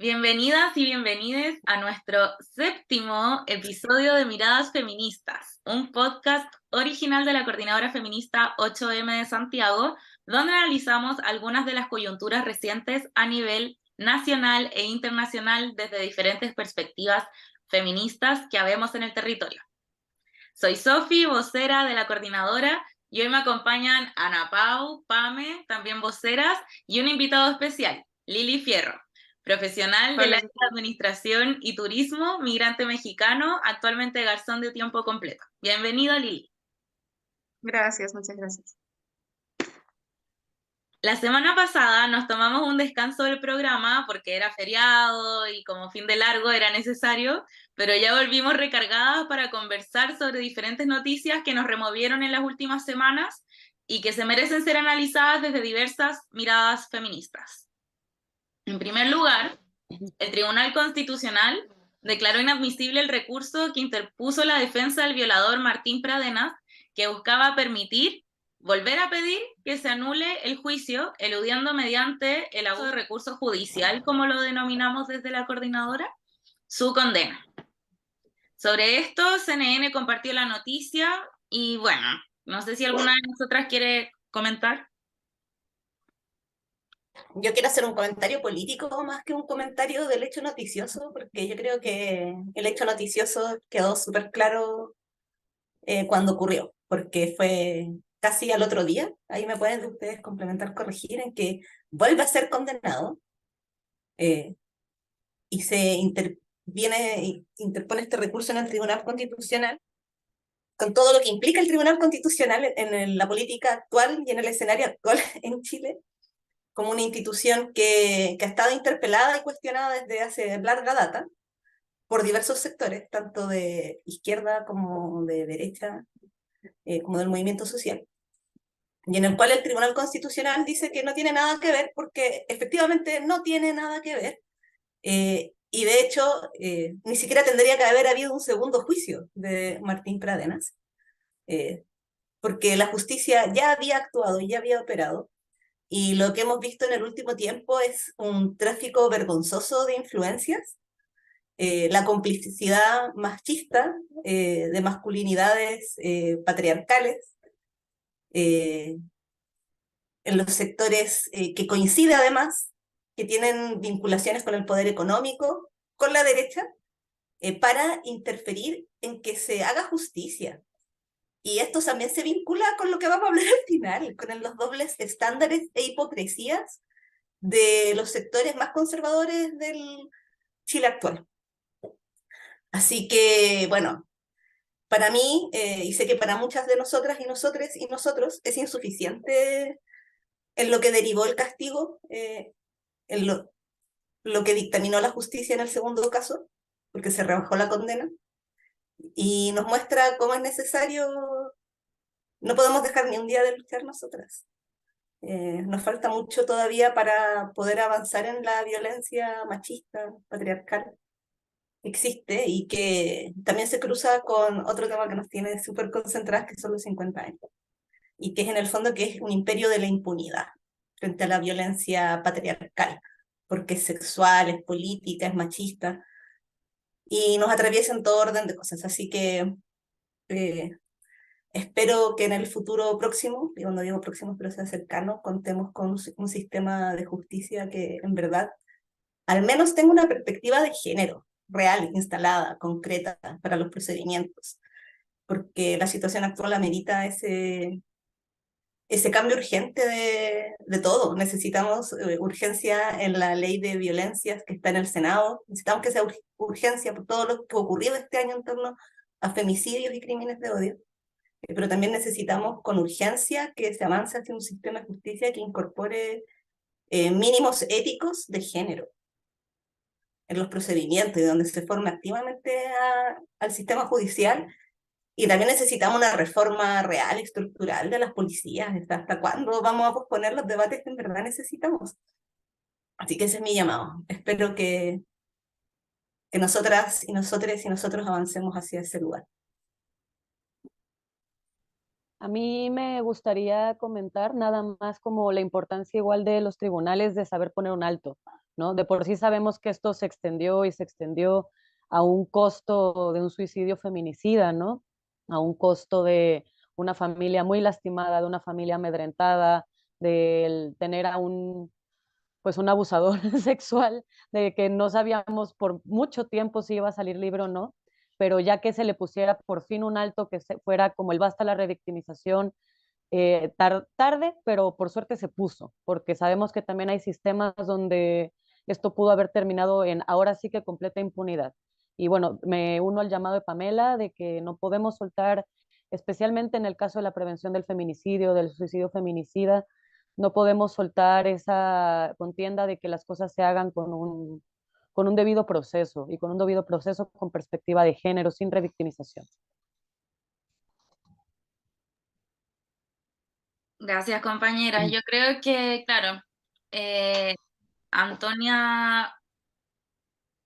Bienvenidas y bienvenides a nuestro séptimo episodio de Miradas Feministas, un podcast original de la Coordinadora Feminista 8M de Santiago, donde analizamos algunas de las coyunturas recientes a nivel nacional e internacional desde diferentes perspectivas feministas que habemos en el territorio. Soy Sofi, vocera de la Coordinadora, y hoy me acompañan Ana Pau, Pame, también voceras, y un invitado especial, Lili Fierro, profesional del Hola, área de Administración y Turismo, migrante mexicano, actualmente garzón de tiempo completo. Bienvenido, Lili. gracias, muchas gracias. La semana pasada nos tomamos un descanso del programa porque era feriado y como fin de largo era necesario, pero ya volvimos recargadas para conversar sobre diferentes noticias que nos removieron en las últimas semanas y que se merecen ser analizadas desde diversas miradas feministas. En primer lugar, el Tribunal Constitucional declaró inadmisible el recurso que interpuso la defensa del violador Martín Pradenas, que buscaba volver a pedir que se anule el juicio, eludiendo mediante el abuso de recurso judicial, como lo denominamos desde la coordinadora, su condena. Sobre esto, CNN compartió la noticia y bueno, no sé si alguna de nosotras quiere comentar. Yo quiero hacer un comentario político más que un comentario del hecho noticioso, porque yo creo que el hecho noticioso quedó súper claro cuando ocurrió, porque fue casi al otro día, ahí me pueden ustedes complementar, corregir, en que vuelve a ser condenado eh, y interpone este recurso en el Tribunal Constitucional, con todo lo que implica el Tribunal Constitucional en la política actual y en el escenario actual en Chile, como una institución que ha estado interpelada y cuestionada desde hace larga data por diversos sectores, tanto de izquierda como de derecha, como del movimiento social, y en el cual el Tribunal Constitucional dice que no tiene nada que ver, porque efectivamente no tiene nada que ver, y de hecho ni siquiera tendría que haber habido un segundo juicio de Martín Pradenas, porque la justicia ya había actuado, ya había operado. Y lo que hemos visto en el último tiempo es un tráfico vergonzoso de influencias, la complicidad machista de masculinidades patriarcales en los sectores que coincide además, que tienen vinculaciones con el poder económico, con la derecha, para interferir en que se haga justicia. Y esto también se vincula con lo que vamos a hablar al final, con los dobles estándares e hipocresías de los sectores más conservadores del Chile actual. Así que, bueno, para mí, y sé que para muchas de nosotras y nosotres y nosotros, es insuficiente en lo que derivó el castigo, en lo que dictaminó la justicia en el segundo caso, porque se rebajó la condena, y nos muestra cómo es necesario, no podemos dejar ni un día de luchar nosotras. Nos falta mucho todavía para poder avanzar en la violencia machista, patriarcal, que existe y que también se cruza con otro tema que nos tiene súper concentradas, que son los 50 años, y que es en el fondo que es un imperio de la impunidad frente a la violencia patriarcal, porque es sexual, es política, es machista, y nos atraviesa en todo orden de cosas. Así que eh, espero que en el futuro próximo, y cuando digo próximo, pero sea cercano, contemos con un sistema de justicia que en verdad al menos tenga una perspectiva de género real, instalada, concreta para los procedimientos, porque la situación actual amerita ese cambio urgente de todo. Necesitamos urgencia en la ley de violencias que está en el Senado, necesitamos que sea urgencia por todo lo que ha ocurrido este año en torno a femicidios y crímenes de odio, pero también necesitamos con urgencia que se avance hacia un sistema de justicia que incorpore mínimos éticos de género en los procedimientos y donde se forme activamente al sistema judicial. Y también necesitamos una reforma real, estructural de las policías. ¿Hasta cuándo vamos a posponer los debates que en verdad necesitamos? Así que ese es mi llamado. Espero que nosotras y nosotros avancemos hacia ese lugar. A mí me gustaría comentar nada más como la importancia igual de los tribunales de saber poner un alto, ¿no? De por sí sabemos que esto se extendió y se extendió a un costo de un suicidio feminicida, ¿no? A un costo de una familia muy lastimada, de una familia amedrentada, de tener a pues un abusador sexual, de que no sabíamos por mucho tiempo si iba a salir libre o no, pero ya que se le pusiera por fin un alto, que fuera como el basta la revictimización, tarde, pero por suerte se puso, porque sabemos que también hay sistemas donde esto pudo haber terminado en ahora sí que completa impunidad. Y bueno, me uno al llamado de Pamela de que no podemos soltar, especialmente en el caso de la prevención del feminicidio, del suicidio feminicida, no podemos soltar esa contienda de que las cosas se hagan con un debido proceso y con un debido proceso con perspectiva de género, sin revictimización. Gracias, compañeras. Yo creo que, claro, Antonia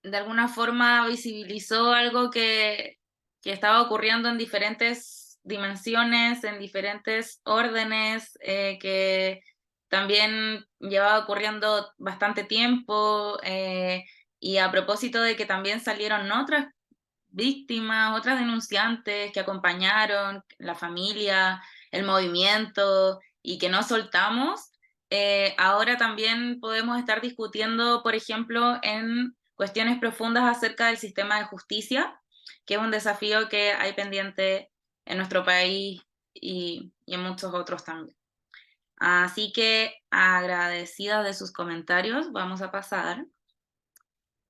de alguna forma visibilizó algo que estaba ocurriendo en diferentes dimensiones, en diferentes órdenes, que también llevaba ocurriendo bastante tiempo, y a propósito de que también salieron otras víctimas, otras denunciantes que acompañaron, la familia, el movimiento, y que no soltamos. Ahora también podemos estar discutiendo, por ejemplo, en cuestiones profundas acerca del sistema de justicia, que es un desafío que hay pendiente en nuestro país y en muchos otros también. Así que, agradecida de sus comentarios, vamos a pasar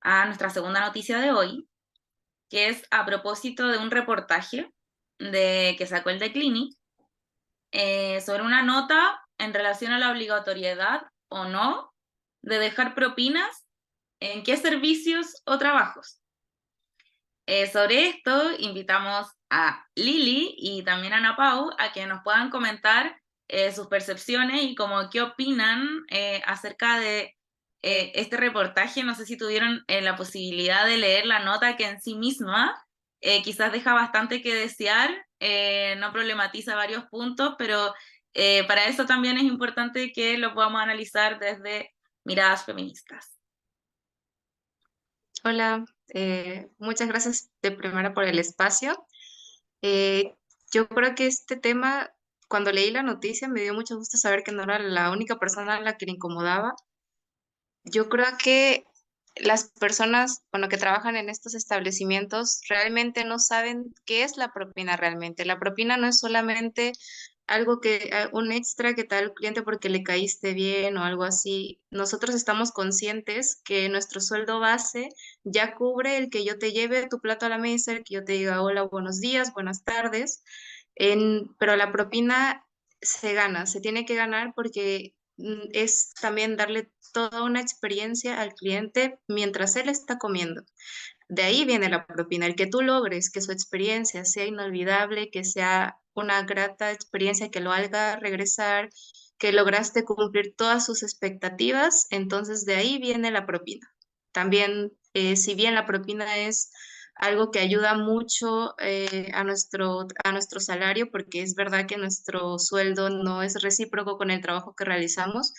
a nuestra segunda noticia de hoy, que es a propósito de un reportaje que sacó el The Clinic, sobre una nota en relación a la obligatoriedad o no de dejar propinas en qué servicios o trabajos. Sobre esto invitamos a Lili y también a Ana Pau a que nos puedan comentar sus percepciones y como qué opinan acerca de este reportaje. No sé si tuvieron la posibilidad de leer la nota, que en sí misma quizás deja bastante que desear, no problematiza varios puntos, pero para eso también es importante que lo podamos analizar desde miradas feministas. Hola, muchas gracias de primera por el espacio. Yo creo que este tema, cuando leí la noticia, me dio mucho gusto saber que no era la única persona a la que le incomodaba. Yo creo que las personas, bueno, que trabajan en estos establecimientos realmente no saben qué es la propina realmente. La propina no es solamente algo que, un extra que te da el cliente porque le caíste bien o algo así. Nosotros estamos conscientes que nuestro sueldo base ya cubre el que yo te lleve tu plato a la mesa, el que yo te diga hola, buenos días, buenas tardes, pero la propina se gana, se tiene que ganar porque es también darle toda una experiencia al cliente mientras él está comiendo. De ahí viene la propina, el que tú logres que su experiencia sea inolvidable, que sea una grata experiencia, que lo haga regresar, que lograste cumplir todas sus expectativas, entonces de ahí viene la propina. También, si bien la propina es algo que ayuda mucho a nuestro salario, porque es verdad que nuestro sueldo no es recíproco con el trabajo que realizamos,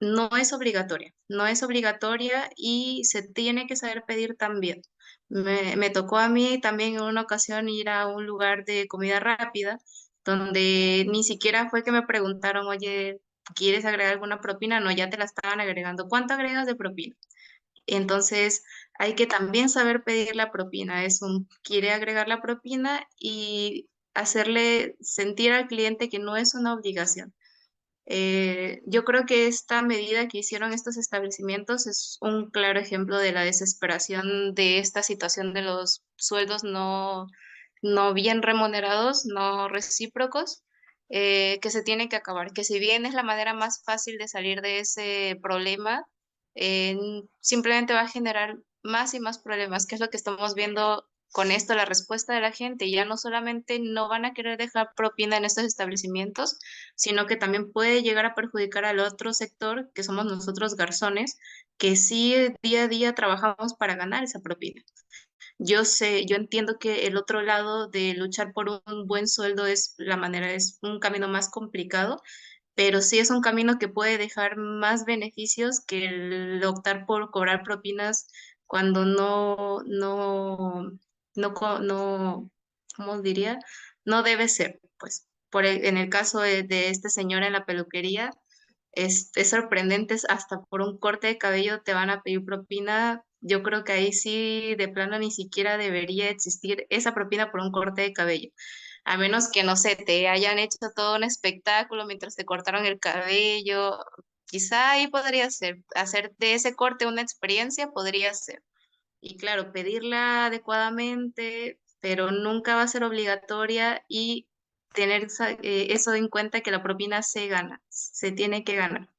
no es obligatoria, no es obligatoria y se tiene que saber pedir también. Me tocó a mí también en una ocasión ir a un lugar de comida rápida donde ni siquiera fue que me preguntaron, oye, ¿quieres agregar alguna propina? No, ya te la estaban agregando. ¿Cuánto agregas de propina? Entonces, hay que también saber pedir la propina. Quiere agregar la propina y hacerle sentir al cliente que no es una obligación. Yo creo que esta medida que hicieron estos establecimientos es un claro ejemplo de la desesperación de esta situación de los sueldos no bien remunerados, no recíprocos, que se tiene que acabar, que si bien es la manera más fácil de salir de ese problema, eh, simplemente va a generar más y más problemas, que es lo que estamos viendo con esto, la respuesta de la gente. Ya no solamente no van a querer dejar propina en estos establecimientos, sino que también puede llegar a perjudicar al otro sector, que somos nosotros garzones, que sí día a día trabajamos para ganar esa propina. Yo entiendo que el otro lado de luchar por un buen sueldo es un camino más complicado, pero sí es un camino que puede dejar más beneficios que el optar por cobrar propinas cuando no, ¿cómo diría? No debe ser, pues. En el caso de esta señora en la peluquería, es sorprendente, hasta por un corte de cabello te van a pedir propina. Yo creo que ahí sí, de plano, ni siquiera debería existir esa propina por un corte de cabello. A menos que, no sé, te hayan hecho todo un espectáculo mientras te cortaron el cabello. Quizá ahí podría ser, hacer de ese corte una experiencia podría ser. Y claro, pedirla adecuadamente, pero nunca va a ser obligatoria y tener eso en cuenta que la propina se gana, se tiene que ganar.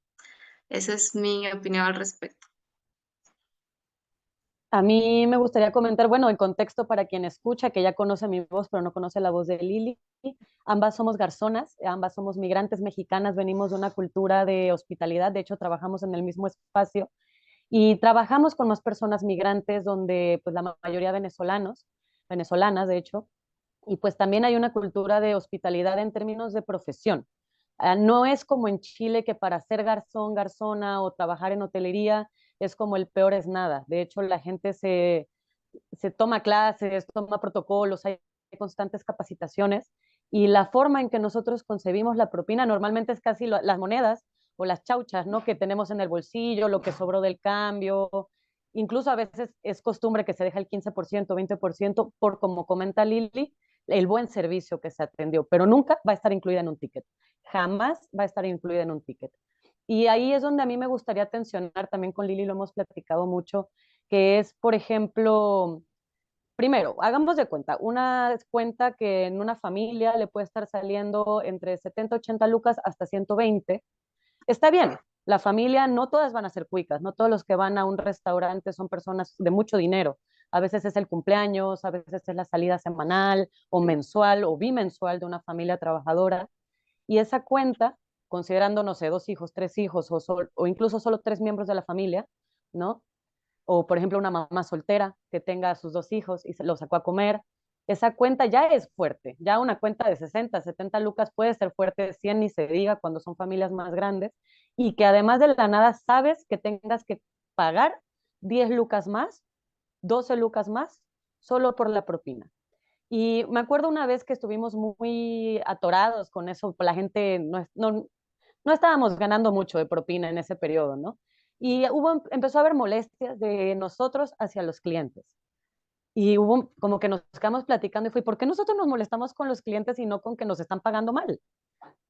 Esa es mi opinión al respecto. A mí me gustaría comentar, bueno, el contexto para quien escucha, que ya conoce mi voz, pero no conoce la voz de Lili. Ambas somos garzonas, ambas somos migrantes mexicanas, venimos de una cultura de hospitalidad, de hecho trabajamos en el mismo espacio y trabajamos con más personas migrantes donde pues la mayoría venezolanos, venezolanas de hecho, y pues también hay una cultura de hospitalidad en términos de profesión. No es como en Chile que para ser garzón, garzona o trabajar en hotelería es como el peor es nada. De hecho, la gente se toma clases, toma protocolos, hay constantes capacitaciones y la forma en que nosotros concebimos la propina normalmente es casi las monedas o las chauchas, ¿no? Que tenemos en el bolsillo, lo que sobró del cambio. Incluso a veces es costumbre que se deja el 15%, 20% por, como comenta Lili, el buen servicio que se atendió, pero nunca va a estar incluida en un ticket. Jamás va a estar incluida en un ticket. Y ahí es donde a mí me gustaría tensionar, también con Lili lo hemos platicado mucho, que es, por ejemplo, primero, hagamos de cuenta, una cuenta que en una familia le puede estar saliendo entre 70, 80 lucas hasta 120. Está bien, la familia, no todas van a ser cuicas, no todos los que van a un restaurante son personas de mucho dinero. A veces es el cumpleaños, a veces es la salida semanal o mensual o bimensual de una familia trabajadora. Y esa cuenta, considerando, no sé, dos hijos, tres hijos o incluso solo tres miembros de la familia, ¿no? O por ejemplo una mamá soltera que tenga a sus dos hijos y se los sacó a comer, esa cuenta ya es fuerte, ya una cuenta de 60, 70 lucas puede ser fuerte, 100 ni se diga cuando son familias más grandes, y que además de la nada sabes que tengas que pagar 10 lucas más, 12 lucas más, solo por la propina. Y me acuerdo una vez que estuvimos muy atorados con eso, la gente no estábamos ganando mucho de propina en ese periodo, ¿no? Y empezó a haber molestias de nosotros hacia los clientes. Y hubo como que nos quedamos platicando y fue, ¿por qué nosotros nos molestamos con los clientes y no con que nos están pagando mal?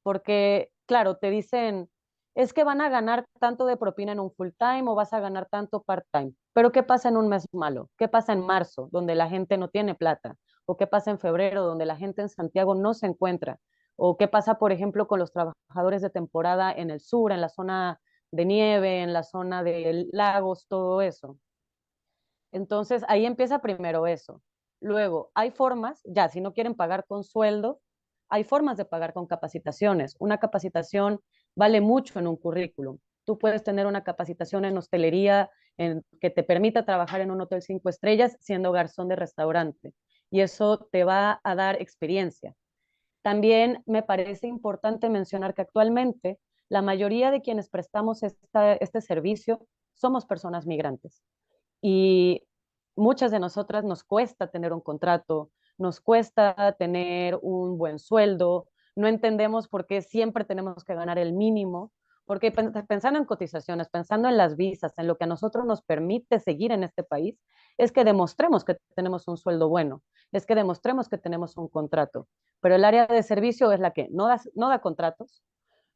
Porque, claro, te dicen, es que van a ganar tanto de propina en un full time o vas a ganar tanto part time. Pero ¿qué pasa en un mes malo? ¿Qué pasa en marzo, donde la gente no tiene plata? ¿O qué pasa en febrero, donde la gente en Santiago no se encuentra? ¿O qué pasa, por ejemplo, con los trabajadores de temporada en el sur, en la zona de nieve, en la zona de lagos, todo eso? Entonces, ahí empieza primero eso. Luego, hay formas, ya, si no quieren pagar con sueldo, hay formas de pagar con capacitaciones. Una capacitación vale mucho en un currículum. Tú puedes tener una capacitación en hostelería que te permita trabajar en un hotel 5 estrellas siendo garzón de restaurante. Y eso te va a dar experiencia. También me parece importante mencionar que actualmente la mayoría de quienes prestamos este servicio somos personas migrantes y muchas de nosotras nos cuesta tener un contrato, nos cuesta tener un buen sueldo, no entendemos por qué siempre tenemos que ganar el mínimo, porque pensando en cotizaciones, pensando en las visas, en lo que a nosotros nos permite seguir en este país, es que demostremos que tenemos un sueldo bueno, es que demostremos que tenemos un contrato. Pero el área de servicio es la que no da contratos,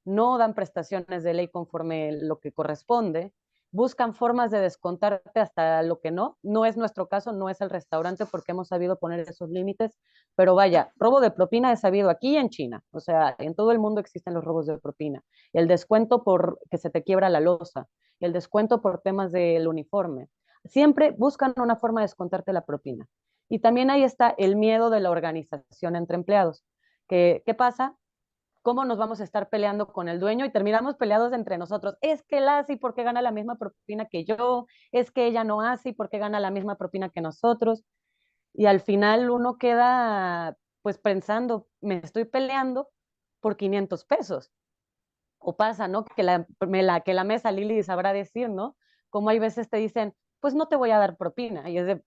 no dan prestaciones de ley conforme lo que corresponde, buscan formas de descontarte hasta lo que no. No es nuestro caso, no es el restaurante porque hemos sabido poner esos límites, pero vaya, robo de propina es sabido aquí y en China, o sea, en todo el mundo existen los robos de propina. El descuento por que se te quiebra la losa, el descuento por temas del uniforme. Siempre buscan una forma de descontarte la propina. Y también ahí está el miedo de la organización entre empleados. ¿Qué pasa? ¿Cómo nos vamos a estar peleando con el dueño y terminamos peleados entre nosotros? Es que él hace y por qué gana la misma propina que yo, es que ella no hace y por qué gana la misma propina que nosotros. Y al final uno queda pues pensando, me estoy peleando por 500 pesos. O pasa, ¿no? Que la mesa, Lili sabrá decir, ¿no? Como hay veces te dicen, pues no te voy a dar propina. Y es de,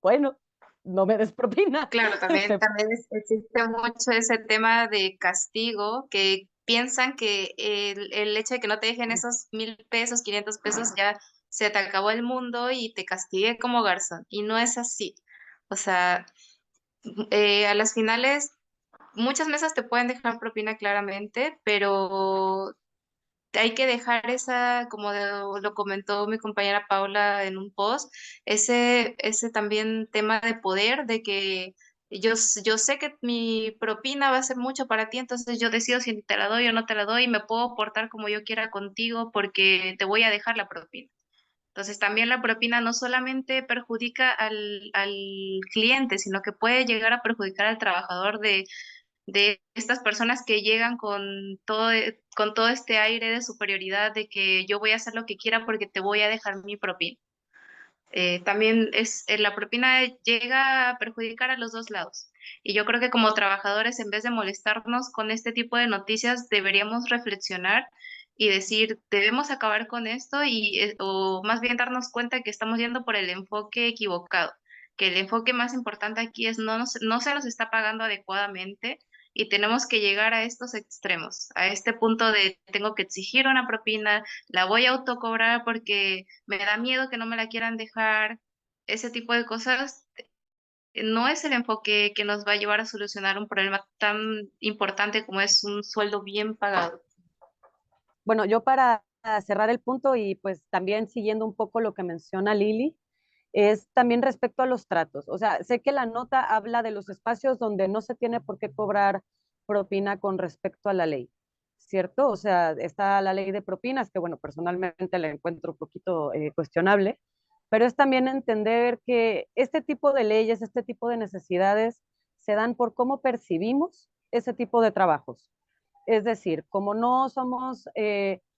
bueno, no me des propina. Claro, también existe mucho ese tema de castigo, que piensan que el hecho de que no te dejen esos 1,000 pesos, 500 pesos, ya se te acabó el mundo y te castigué como garzón. Y no es así. O sea, a las finales, muchas mesas te pueden dejar propina claramente, pero hay que dejar esa, como lo comentó mi compañera Paula en un post, ese también tema de poder, de que yo sé que mi propina va a ser mucho para ti, entonces yo decido si te la doy o no te la doy y me puedo portar como yo quiera contigo porque te voy a dejar la propina. Entonces también la propina no solamente perjudica al cliente, sino que puede llegar a perjudicar al trabajador de estas personas que llegan con todo este aire de superioridad de que yo voy a hacer lo que quiera porque te voy a dejar mi propina. También la propina llega a perjudicar a los dos lados. Y yo creo que como trabajadores, en vez de molestarnos con este tipo de noticias, deberíamos reflexionar y decir, debemos acabar con esto o más bien darnos cuenta que estamos yendo por el enfoque equivocado, que el enfoque más importante aquí es no se nos está pagando adecuadamente y tenemos que llegar a estos extremos, a este punto de tengo que exigir una propina, la voy a autocobrar porque me da miedo que no me la quieran dejar, ese tipo de cosas. No es el enfoque que nos va a llevar a solucionar un problema tan importante como es un sueldo bien pagado. Bueno, yo para cerrar el punto y pues también siguiendo un poco lo que menciona Lili, es también respecto a los tratos. O sea, sé que la nota habla de los espacios donde no se tiene por qué cobrar propina con respecto a la ley, ¿cierto? O sea, está la ley de propinas, que bueno, personalmente la encuentro un poquito cuestionable, pero es también entender que este tipo de leyes, este tipo de necesidades se dan por cómo percibimos ese tipo de trabajos. Es decir, como no somos,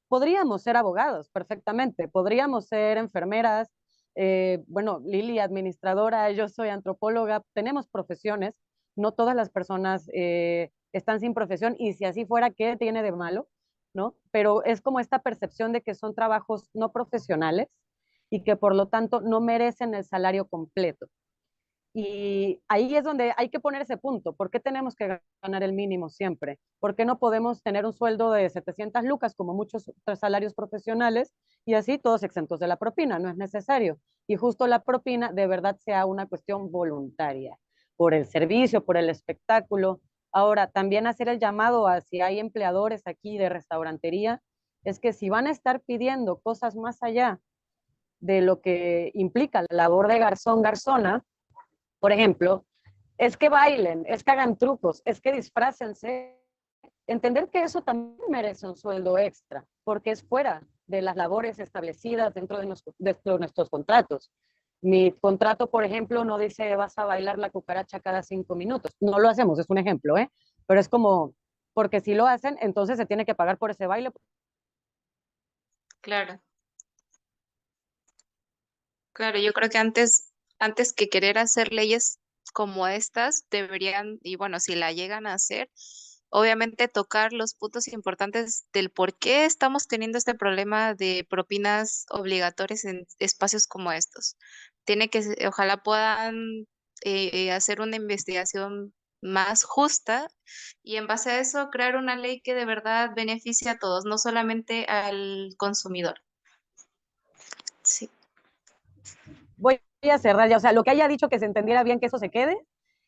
podríamos ser abogados perfectamente, podríamos ser enfermeras, bueno, Lili, administradora, yo soy antropóloga, tenemos profesiones, no todas las personas están sin profesión y si así fuera, ¿qué tiene de malo? ¿No? Pero es como esta percepción de que son trabajos no profesionales y que por lo tanto no merecen el salario completo. Y ahí es donde hay que poner ese punto. ¿Por qué tenemos que ganar el mínimo siempre? ¿Por qué no podemos tener un sueldo de 700 lucas como muchos salarios profesionales y así todos exentos de la propina? No es necesario. Y justo la propina de verdad sea una cuestión voluntaria, por el servicio, por el espectáculo. Ahora, también hacer el llamado a si hay empleadores aquí de restaurantería, es que si van a estar pidiendo cosas más allá de lo que implica la labor de garzón, garzona, por ejemplo, es que bailen, es que hagan trucos, es que disfrácense. Entender que eso también merece un sueldo extra, porque es fuera de las labores establecidas dentro de nuestros contratos. Mi contrato, por ejemplo, no dice vas a bailar la cucaracha cada 5 minutos. No lo hacemos, es un ejemplo, ¿eh? Pero es como, porque si lo hacen, entonces se tiene que pagar por ese baile. Claro, claro, yo creo que antes que querer hacer leyes como estas, deberían, y bueno, si la llegan a hacer, obviamente tocar los puntos importantes del por qué estamos teniendo este problema de propinas obligatorias en espacios como estos. Ojalá puedan hacer una investigación más justa y en base a eso crear una ley que de verdad beneficie a todos, no solamente al consumidor. Sí. Voy a cerrar ya, o sea, lo que haya dicho que se entendiera bien que eso se quede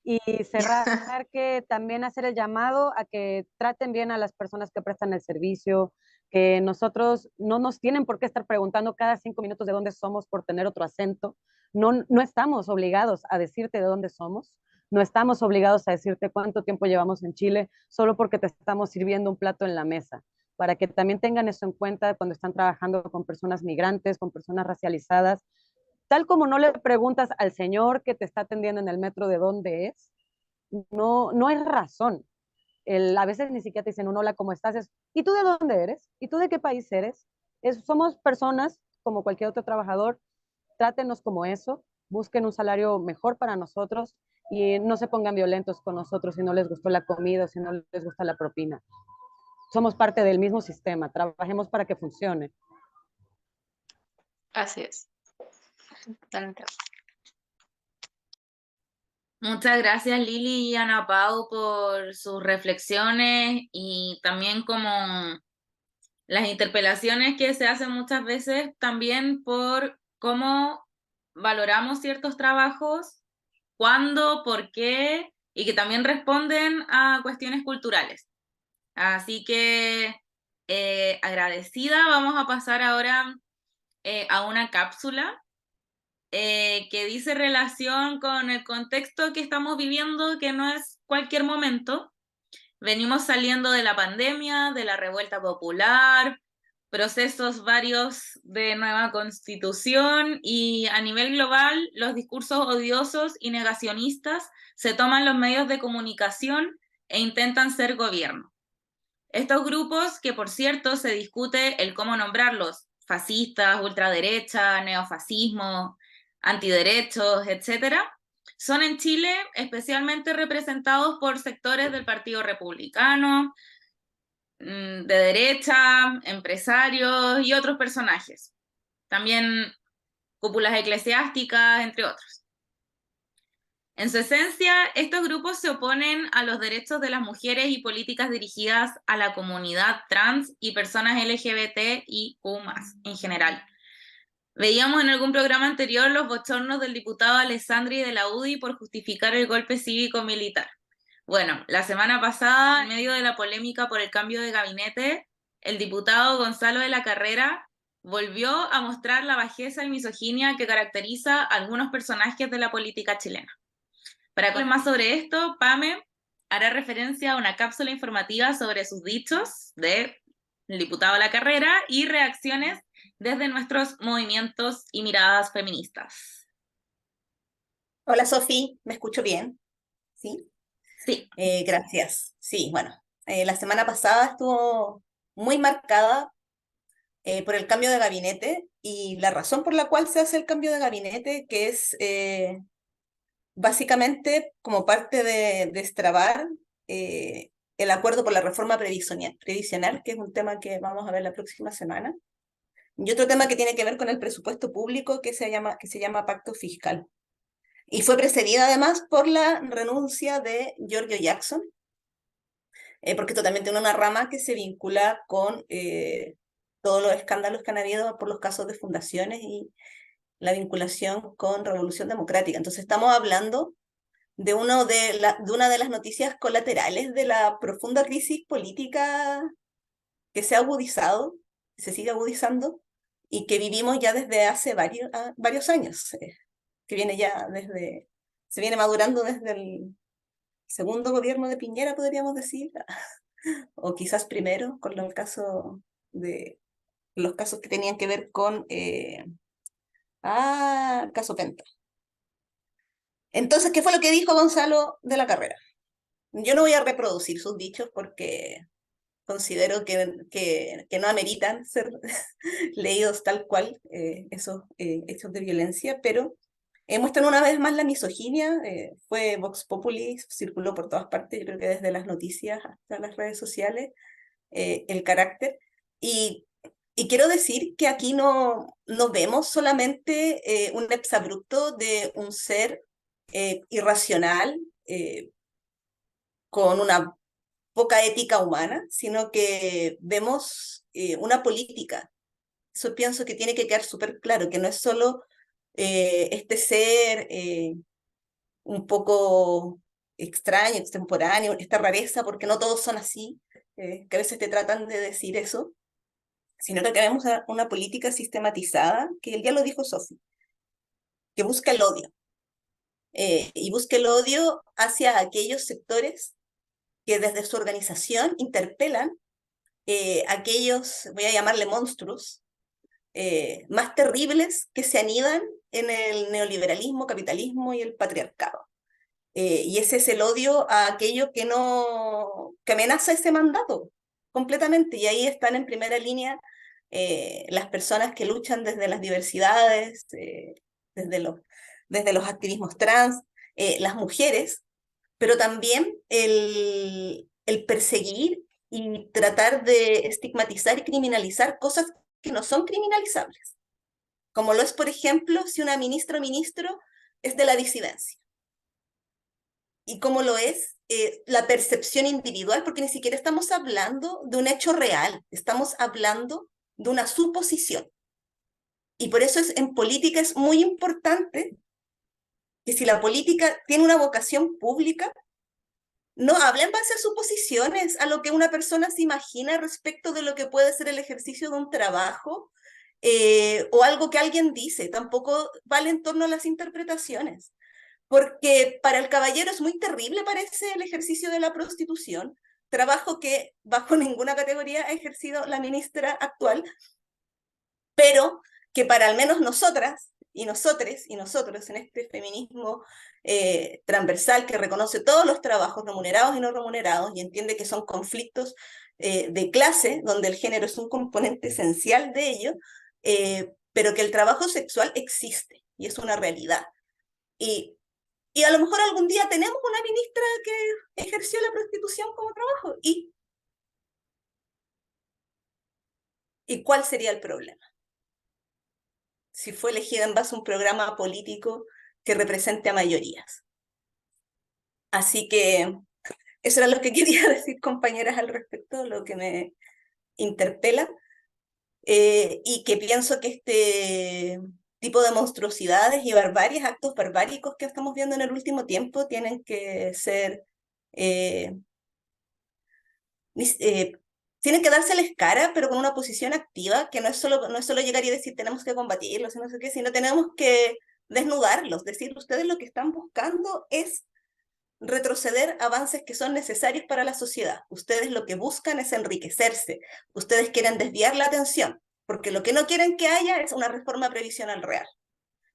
y cerrar que también hacer el llamado a que traten bien a las personas que prestan el servicio, que nosotros no nos tienen por qué estar preguntando cada 5 minutos de dónde somos por tener otro acento, no estamos obligados a decirte de dónde somos, no estamos obligados a decirte cuánto tiempo llevamos en Chile solo porque te estamos sirviendo un plato en la mesa, para que también tengan eso en cuenta cuando están trabajando con personas migrantes, con personas racializadas, tal como no le preguntas al señor que te está atendiendo en el metro de dónde es, no es razón. A veces ni siquiera te dicen un hola, ¿cómo estás? ¿Y tú de dónde eres? ¿Y tú de qué país eres? Somos personas como cualquier otro trabajador, trátenos como eso, busquen un salario mejor para nosotros y no se pongan violentos con nosotros si no les gustó la comida o si no les gusta la propina. Somos parte del mismo sistema, trabajemos para que funcione. Así es. Totalmente. Muchas gracias Lili y Ana Pau por sus reflexiones y también como las interpelaciones que se hacen muchas veces también por cómo valoramos ciertos trabajos, cuándo, por qué, y que también responden a cuestiones culturales. Así que agradecida, vamos a pasar ahora a una cápsula que dice relación con el contexto que estamos viviendo, que no es cualquier momento. Venimos saliendo de la pandemia, de la revuelta popular, procesos varios de nueva constitución y a nivel global los discursos odiosos y negacionistas se toman los medios de comunicación e intentan ser gobierno. Estos grupos, que por cierto se discute el cómo nombrarlos, fascistas, ultraderecha, neofascismo, antiderechos, etcétera, son en Chile especialmente representados por sectores del Partido Republicano, de derecha, empresarios y otros personajes. También cúpulas eclesiásticas, entre otros. En su esencia, estos grupos se oponen a los derechos de las mujeres y políticas dirigidas a la comunidad trans y personas LGBTIQ+, en general. Veíamos en algún programa anterior los bochornos del diputado Alessandri de la UDI por justificar el golpe cívico-militar. Bueno, la semana pasada, en medio de la polémica por el cambio de gabinete, el diputado Gonzalo de la Carrera volvió a mostrar la bajeza y misoginia que caracteriza a algunos personajes de la política chilena. Para hablar más sobre esto, Pame hará referencia a una cápsula informativa sobre sus dichos del diputado de la Carrera y reacciones desde nuestros movimientos y miradas feministas. Hola Sofi, ¿me escucho bien? ¿Sí? Sí. Gracias. Sí, bueno, la semana pasada estuvo muy marcada por el cambio de gabinete y la razón por la cual se hace el cambio de gabinete, que es básicamente como parte de destrabar el acuerdo por la reforma previsional, que es un tema que vamos a ver la próxima semana, y otro tema que tiene que ver con el presupuesto público que se llama pacto fiscal. Y fue precedida además por la renuncia de Giorgio Jackson, porque esto también tiene una rama que se vincula con todos los escándalos que han habido por los casos de fundaciones y la vinculación con Revolución Democrática. Entonces estamos hablando de una de las noticias colaterales de la profunda crisis política que se ha agudizado, se sigue agudizando, y que vivimos ya desde hace varios años, que se viene madurando desde el segundo gobierno de Piñera, podríamos decir, o quizás primero, con los casos que tenían que ver con caso Penta. Entonces, ¿qué fue lo que dijo Gonzalo de la Carrera? Yo no voy a reproducir sus dichos porque considero que no ameritan ser leídos tal cual esos hechos de violencia, pero muestran una vez más la misoginia. Fue Vox Populi, circuló por todas partes, yo creo que desde las noticias hasta las redes sociales, el carácter. Y quiero decir que aquí no vemos solamente un exabrupto de un ser irracional, con una poca ética humana, sino que vemos una política. Eso pienso que tiene que quedar súper claro, que no es solo este ser un poco extraño, extemporáneo, esta rareza, porque no todos son así, que a veces te tratan de decir eso, sino que vemos una política sistematizada, que ya lo dijo Sofi, que busca el odio, y busca el odio hacia aquellos sectores que desde su organización interpelan aquellos, voy a llamarle monstruos, más terribles que se anidan en el neoliberalismo, capitalismo y el patriarcado. Y ese es el odio a aquello que amenaza ese mandato completamente. Y ahí están en primera línea las personas que luchan desde las diversidades, desde desde los activismos trans, las mujeres, pero también el perseguir y tratar de estigmatizar y criminalizar cosas que no son criminalizables, como lo es, por ejemplo, si una ministra o ministro es de la disidencia, y como lo es la percepción individual, porque ni siquiera estamos hablando de un hecho real, estamos hablando de una suposición. Y por eso en política es muy importante que si la política tiene una vocación pública, no habla en base a suposiciones, a lo que una persona se imagina respecto de lo que puede ser el ejercicio de un trabajo o algo que alguien dice. Tampoco vale en torno a las interpretaciones, porque para el caballero es muy terrible, parece, el ejercicio de la prostitución, trabajo que bajo ninguna categoría ha ejercido la ministra actual, pero que para al menos nosotras y nosotres y nosotros en este feminismo transversal que reconoce todos los trabajos remunerados y no remunerados y entiende que son conflictos de clase, donde el género es un componente esencial de ello, pero que el trabajo sexual existe y es una realidad. Y a lo mejor algún día tenemos una ministra que ejerció la prostitución como trabajo. ¿Y cuál sería el problema? Si fue elegida en base a un programa político que represente a mayorías. Así que eso era lo que quería decir, compañeras, al respecto, lo que me interpela, y que pienso que este tipo de monstruosidades y barbaries, actos barbáricos que estamos viendo en el último tiempo, tienen que ser... tienen que dárseles cara, pero con una posición activa, que no es solo llegar y decir tenemos que combatirlos, no sé qué, sino tenemos que desnudarlos, decir ustedes lo que están buscando es retroceder avances que son necesarios para la sociedad. Ustedes lo que buscan es enriquecerse, ustedes quieren desviar la atención, porque lo que no quieren que haya es una reforma previsional real.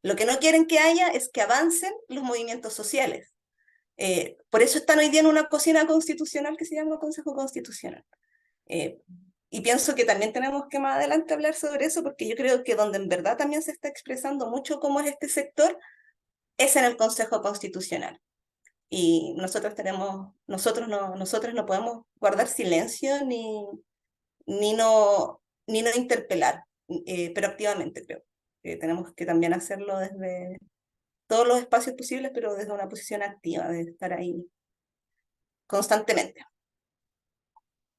Lo que no quieren que haya es que avancen los movimientos sociales. Por eso están hoy día en una cocina constitucional que se llama Consejo Constitucional. Y pienso que también tenemos que más adelante hablar sobre eso, porque yo creo que donde en verdad también se está expresando mucho cómo es este sector es en el Consejo Constitucional. Y nosotros no podemos guardar silencio ni no interpelar, pero activamente creo que tenemos que también hacerlo desde todos los espacios posibles, pero desde una posición activa, de estar ahí constantemente.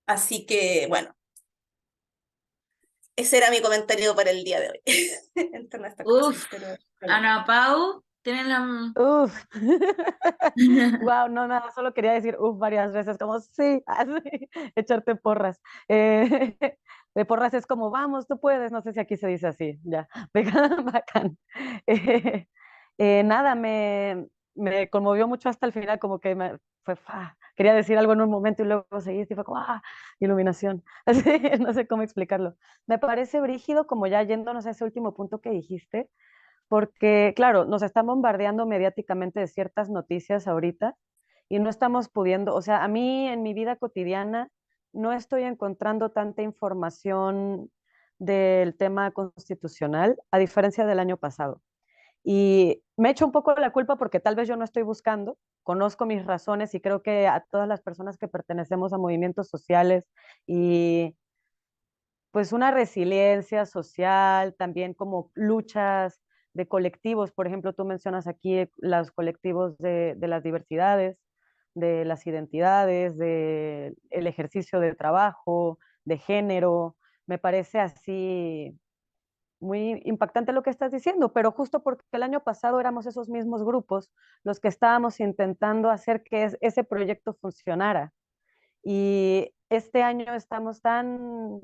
Así que, bueno, ese era mi comentario para el día de hoy. En torno a esta cosa, Uf, pero... Ana Pau, tienen la... Uf. Wow, no, nada, solo quería decir uf varias veces, como sí, así, echarte porras. De porras es como, vamos, tú puedes, no sé si aquí se dice así, ya, bacán, bacán. Eh, nada, me conmovió mucho hasta el final, como que fue, quería decir algo en un momento y luego seguiste y fue como, iluminación. Así, no sé cómo explicarlo. Me parece brígido, como ya yéndonos a ese último punto que dijiste, porque, claro, nos están bombardeando mediáticamente de ciertas noticias ahorita y no estamos pudiendo, o sea, a mí en mi vida cotidiana no estoy encontrando tanta información del tema constitucional, a diferencia del año pasado. Y me echo un poco la culpa porque tal vez yo no estoy buscando, conozco mis razones y creo que a todas las personas que pertenecemos a movimientos sociales y pues una resiliencia social, también como luchas de colectivos. Por ejemplo, tú mencionas aquí los colectivos de las diversidades, de las identidades, del ejercicio de trabajo, de género. Me parece así muy impactante lo que estás diciendo, pero justo porque el año pasado éramos esos mismos grupos los que estábamos intentando hacer que ese proyecto funcionara. Y este año estamos tan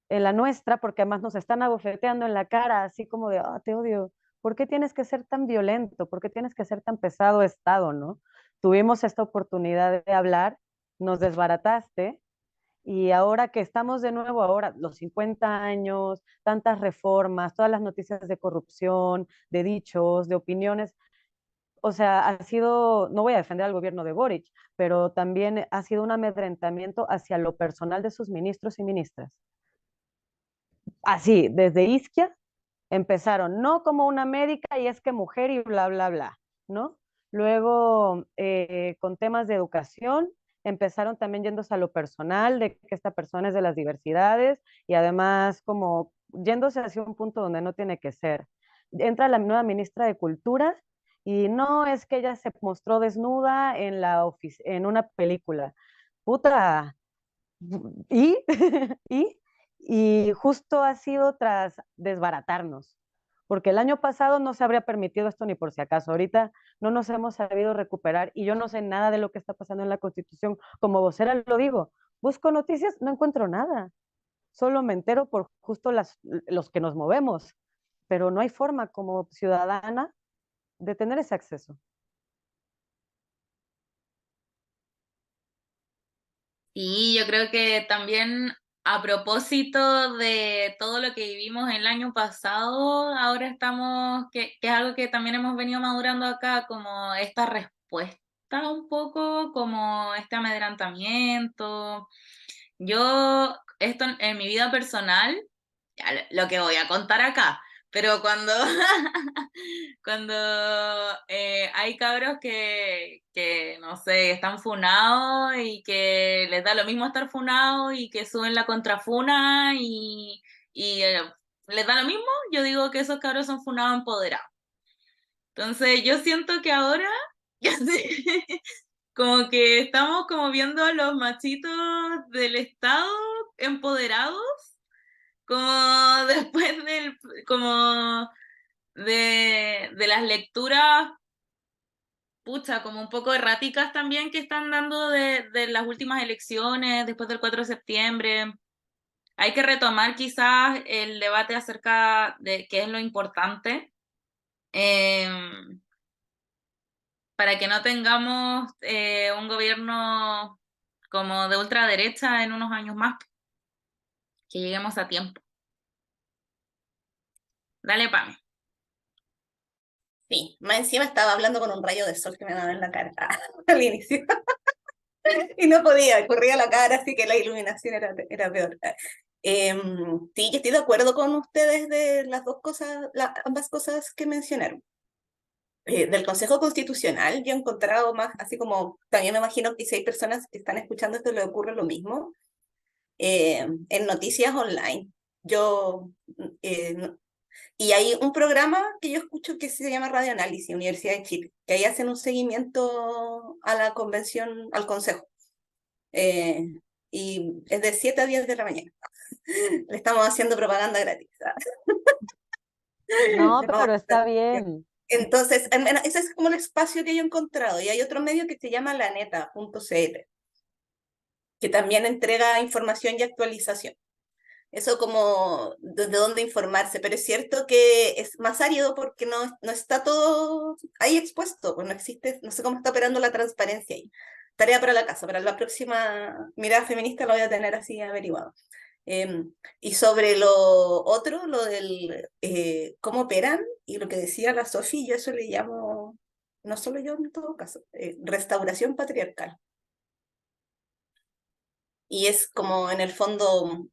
en la nuestra, porque además nos están abofeteando en la cara, así como de, te odio, ¿por qué tienes que ser tan violento? ¿Por qué tienes que ser tan pesado Estado, no? Tuvimos esta oportunidad de hablar, nos desbarataste, y ahora que estamos de nuevo, ahora los 50 años, tantas reformas, todas las noticias de corrupción, de dichos, de opiniones, o sea, ha sido, no voy a defender al gobierno de Boric, pero también ha sido un amedrentamiento hacia lo personal de sus ministros y ministras. Así, desde Isquia Empezaron, no como una médica y es que mujer y bla, bla, bla, ¿no? Luego, con temas de educación, empezaron también yéndose a lo personal, de que esta persona es de las diversidades y además como yéndose hacia un punto donde no tiene que ser. Entra la nueva ministra de Cultura y no es que ella se mostró desnuda en una película. Puta, y, y, y justo ha sido tras desbaratarnos, porque el año pasado no se habría permitido esto ni por si acaso. Ahorita no nos hemos sabido recuperar y yo no sé nada de lo que está pasando en la Constitución. Como vocera lo digo, busco noticias, no encuentro nada. Solo me entero por justo los que nos movemos, pero no hay forma como ciudadana de tener ese acceso. Y yo creo que también a propósito de todo lo que vivimos el año pasado, ahora estamos, que es algo que también hemos venido madurando acá, como esta respuesta un poco, como este amedrentamiento. Yo, esto en mi vida personal, ya lo que voy a contar acá, pero cuando, cuando hay cabros no sé, están funados y que les da lo mismo estar funados y que suben la contrafuna y les da lo mismo, yo digo que esos cabros son funados empoderados. Entonces yo siento que ahora, ya sé, como que estamos como viendo a los machitos del Estado empoderados, como después como de las lecturas, pucha, como un poco erráticas también que están dando de las últimas elecciones, después del 4 de septiembre. Hay que retomar quizás el debate acerca de qué es lo importante, eh, para que no tengamos un gobierno como de ultraderecha en unos años más, que lleguemos a tiempo. Dale, Pame. Sí, más encima estaba hablando con un rayo de sol que me daba en la cara al inicio. Y no podía, corría la cara, así que la iluminación era peor. Sí, yo estoy de acuerdo con ustedes de las dos cosas, ambas cosas que mencionaron. Del Consejo Constitucional, yo he encontrado más, así como también me imagino que si hay personas que están escuchando esto, le ocurre lo mismo, en noticias online. Yo, no- y hay un programa que yo escucho que se llama Radio Análisis, Universidad de Chile, que ahí hacen un seguimiento a la convención, al Consejo. Eh, y es de 7 a 10 de la mañana. Le estamos haciendo propaganda gratis. No, Le vamos pero a está hacer- bien. Entonces, bueno, ese es como el espacio que yo he encontrado. Y hay otro medio que se llama laneta.cl, que también entrega información y actualización. Eso como de dónde informarse, pero es cierto que es más árido porque no está todo ahí expuesto, pues no existe, no sé cómo está operando la transparencia ahí. Tarea para la casa, para la próxima mirada feminista lo voy a tener así averiguado. Y sobre lo otro, lo del cómo operan y lo que decía la Sofi, yo eso le llamo, no solo yo en todo caso, restauración patriarcal. Y es como en el fondo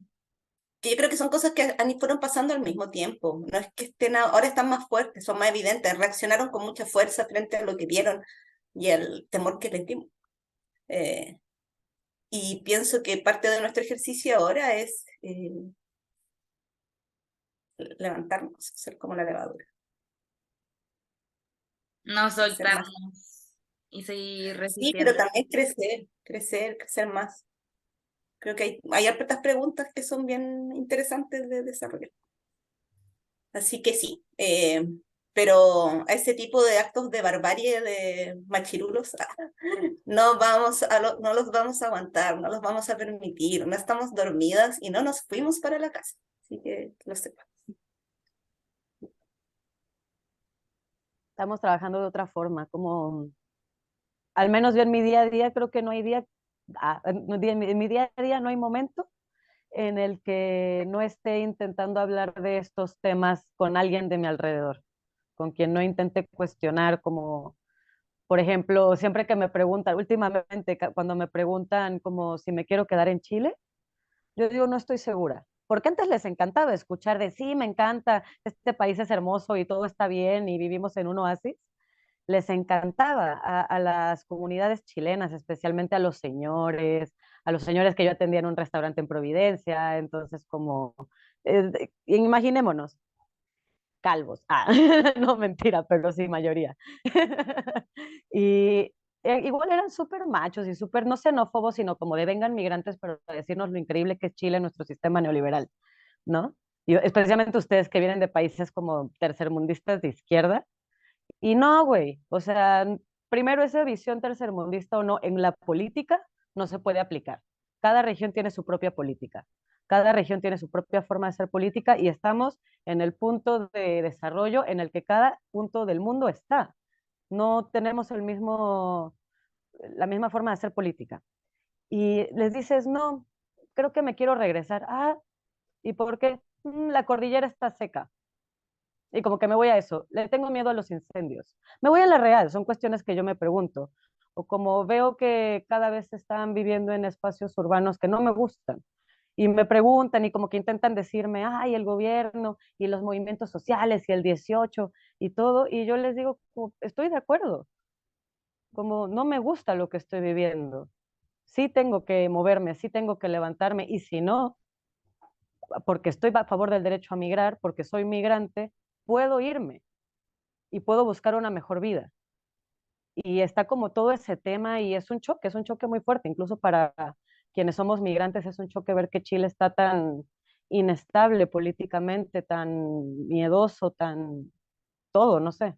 que yo creo que son cosas que fueron pasando al mismo tiempo. No es que ahora están más fuertes, son más evidentes, reaccionaron con mucha fuerza frente a lo que vieron y el temor que les dimos. Eh, y pienso que parte de nuestro ejercicio ahora es levantarnos, ser como la levadura, No y ser más. soltarnos y seguir Sí, pero resistiendo. también crecer más. Creo que hay hartas preguntas que son bien interesantes de desarrollar. Así que sí, pero a ese tipo de actos de barbarie, de machirulos, no los vamos a aguantar, no los vamos a permitir, no estamos dormidas y no nos fuimos para la casa. Así que lo sepan. Estamos trabajando de otra forma, como al menos yo en mi día a día creo que no hay día, en mi día a día no hay momento en el que no esté intentando hablar de estos temas con alguien de mi alrededor, con quien no intente cuestionar, como, por ejemplo, siempre que me preguntan, últimamente, cuando me preguntan como si me quiero quedar en Chile, yo digo no estoy segura, porque antes les encantaba escuchar de sí, me encanta, este país es hermoso y todo está bien y vivimos en un oasis. Les encantaba a las comunidades chilenas, especialmente a los señores que yo atendía en un restaurante en Providencia, entonces como, imaginémonos, calvos, no mentira, pero sí mayoría. Y igual eran súper machos y súper, no xenófobos, sino como de vengan migrantes para decirnos lo increíble que es Chile, nuestro sistema neoliberal, ¿no? Y especialmente ustedes que vienen de países como tercermundistas de izquierda, y no, güey, o sea, primero esa visión tercermundista o no en la política no se puede aplicar. Cada región tiene su propia política, cada región tiene su propia forma de hacer política y estamos en el punto de desarrollo en el que cada punto del mundo está. No tenemos la misma forma de hacer política. Y les dices, no, creo que me quiero regresar. Ah, ¿y por qué? La cordillera está seca. Y como que me voy a eso, le tengo miedo a los incendios. Me voy a la real, son cuestiones que yo me pregunto. O como veo que cada vez están viviendo en espacios urbanos que no me gustan. Y me preguntan y como que intentan decirme, ay, el gobierno y los movimientos sociales y el 18 y todo. Y yo les digo, estoy de acuerdo, como no me gusta lo que estoy viviendo. Sí tengo que moverme, sí tengo que levantarme. Y si no, porque estoy a favor del derecho a migrar, porque soy migrante, puedo irme y puedo buscar una mejor vida. Y está como todo ese tema y es un choque muy fuerte, incluso para quienes somos migrantes es un choque ver que Chile está tan inestable políticamente, tan miedoso, tan todo, no sé.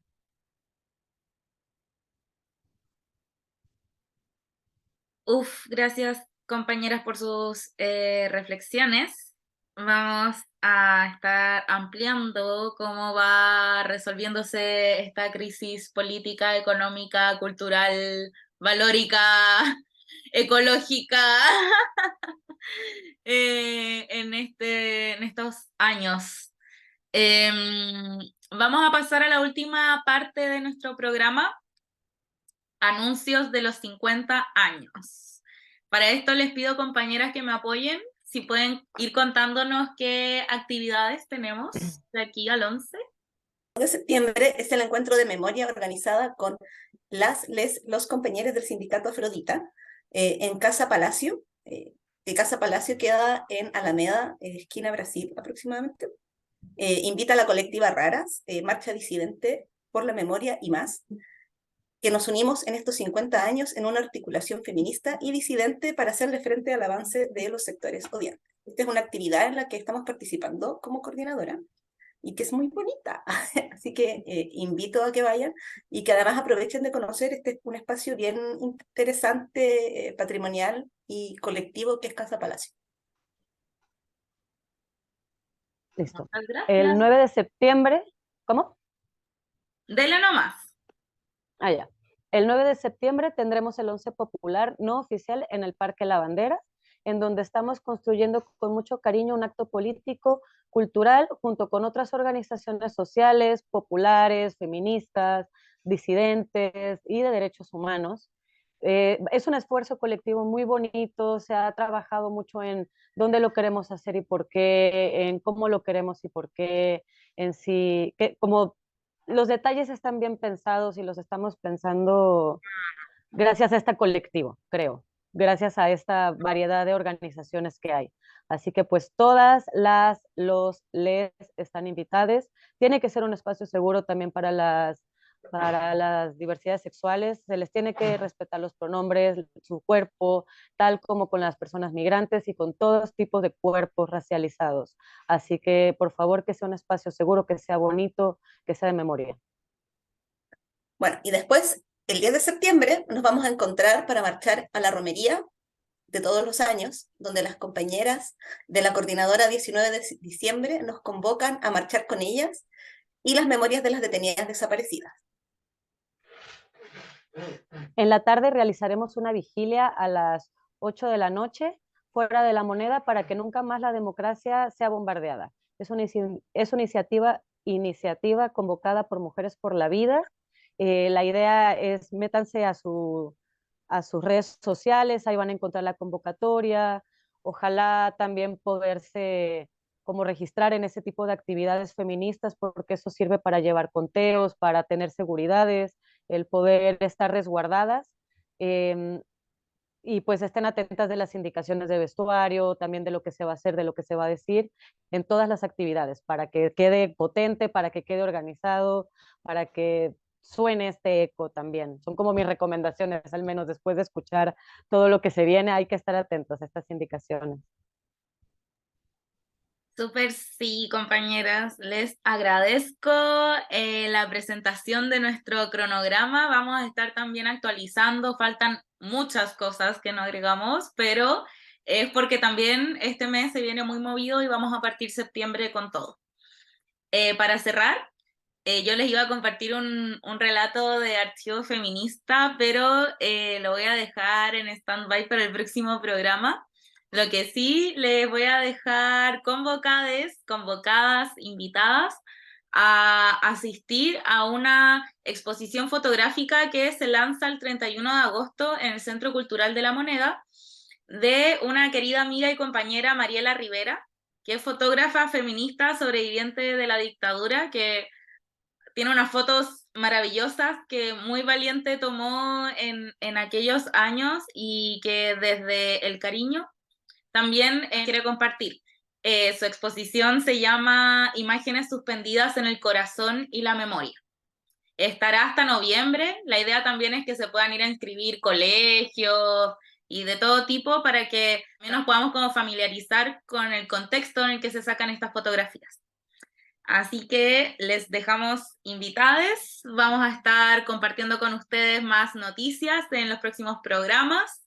Uf, gracias compañeras por sus reflexiones. Vamos a estar ampliando cómo va resolviéndose esta crisis política, económica, cultural, valórica, ecológica en estos años. Vamos a pasar a la última parte de nuestro programa, anuncios de los 50 años. Para esto les pido, compañeras, que me apoyen, si pueden ir contándonos qué actividades tenemos de aquí al 11. De septiembre es el encuentro de memoria organizada con los compañeros del sindicato Afrodita en Casa Palacio. Casa Palacio queda en Alameda, esquina Brasil aproximadamente. Invita a la colectiva Raras, Marcha Disidente por la Memoria y más, que nos unimos en estos 50 años en una articulación feminista y disidente para hacerle frente al avance de los sectores odiantes. Esta es una actividad en la que estamos participando como coordinadora y que es muy bonita. Así que invito a que vayan y que además aprovechen de conocer este un espacio bien interesante, patrimonial y colectivo que es Casa Palacio. Listo. Muchas gracias. El 9 de septiembre, ¿cómo? Dele nomás. Ah, ya. El 9 de septiembre tendremos el 11 popular no oficial en el Parque La Bandera, en donde estamos construyendo con mucho cariño un acto político, cultural, junto con otras organizaciones sociales, populares, feministas, disidentes y de derechos humanos. Es un esfuerzo colectivo muy bonito, se ha trabajado mucho en dónde lo queremos hacer y por qué, en cómo lo queremos y por qué, en sí, como los detalles están bien pensados y los estamos pensando gracias a este colectivo, creo, gracias a esta variedad de organizaciones que hay. Así que pues todas les están invitadas. Tiene que ser un espacio seguro también para las diversidades sexuales, se les tiene que respetar los pronombres, su cuerpo, tal como con las personas migrantes y con todos tipos de cuerpos racializados. Así que por favor que sea un espacio seguro, que sea bonito, que sea de memoria. Bueno, y después, el 10 de septiembre, nos vamos a encontrar para marchar a la romería de todos los años, donde las compañeras de la coordinadora 19 de diciembre nos convocan a marchar con ellas y las memorias de las detenidas desaparecidas. En la tarde realizaremos una vigilia a las 8 de la noche fuera de la Moneda para que nunca más la democracia sea bombardeada. Es una iniciativa convocada por Mujeres por la Vida. La idea es métanse a sus redes sociales, ahí van a encontrar la convocatoria. Ojalá también poderse como registrar en ese tipo de actividades feministas, porque eso sirve para llevar conteos, para tener seguridades, el poder estar resguardadas. Y pues estén atentas de las indicaciones de vestuario, también de lo que se va a hacer, de lo que se va a decir en todas las actividades, para que quede potente, para que quede organizado, para que suene este eco también. Son como mis recomendaciones, al menos después de escuchar todo lo que se viene, hay que estar atentos a estas indicaciones. Súper, sí, compañeras. Les agradezco la presentación de nuestro cronograma. Vamos a estar también actualizando. Faltan muchas cosas que no agregamos, pero es porque también este mes se viene muy movido y vamos a partir septiembre con todo. Para cerrar, yo les iba a compartir un relato de archivo feminista, pero lo voy a dejar en stand-by para el próximo programa. Lo que sí les voy a dejar convocadas, invitadas a asistir a una exposición fotográfica que se lanza el 31 de agosto en el Centro Cultural de la Moneda, de una querida amiga y compañera, Mariela Rivera, que es fotógrafa feminista sobreviviente de la dictadura, que tiene unas fotos maravillosas que muy valiente tomó en aquellos años y que desde el cariño también quiere compartir. Su exposición se llama Imágenes suspendidas en el corazón y la memoria. Estará hasta noviembre. La idea también es que se puedan ir a inscribir colegios y de todo tipo para que nos podamos como familiarizar con el contexto en el que se sacan estas fotografías. Así que les dejamos invitadas. Vamos a estar compartiendo con ustedes más noticias en los próximos programas.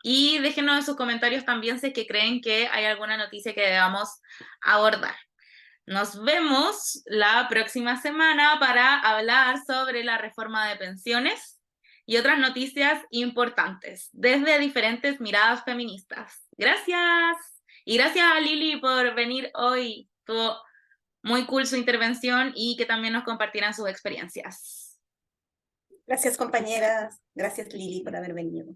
Y déjenos en sus comentarios también si es que creen que hay alguna noticia que debamos abordar. Nos vemos la próxima semana para hablar sobre la reforma de pensiones y otras noticias importantes desde diferentes miradas feministas. Gracias. Y gracias a Lili por venir hoy. Estuvo muy cool su intervención y que también nos compartieran sus experiencias. Gracias, compañeras. Gracias, Lili, por haber venido.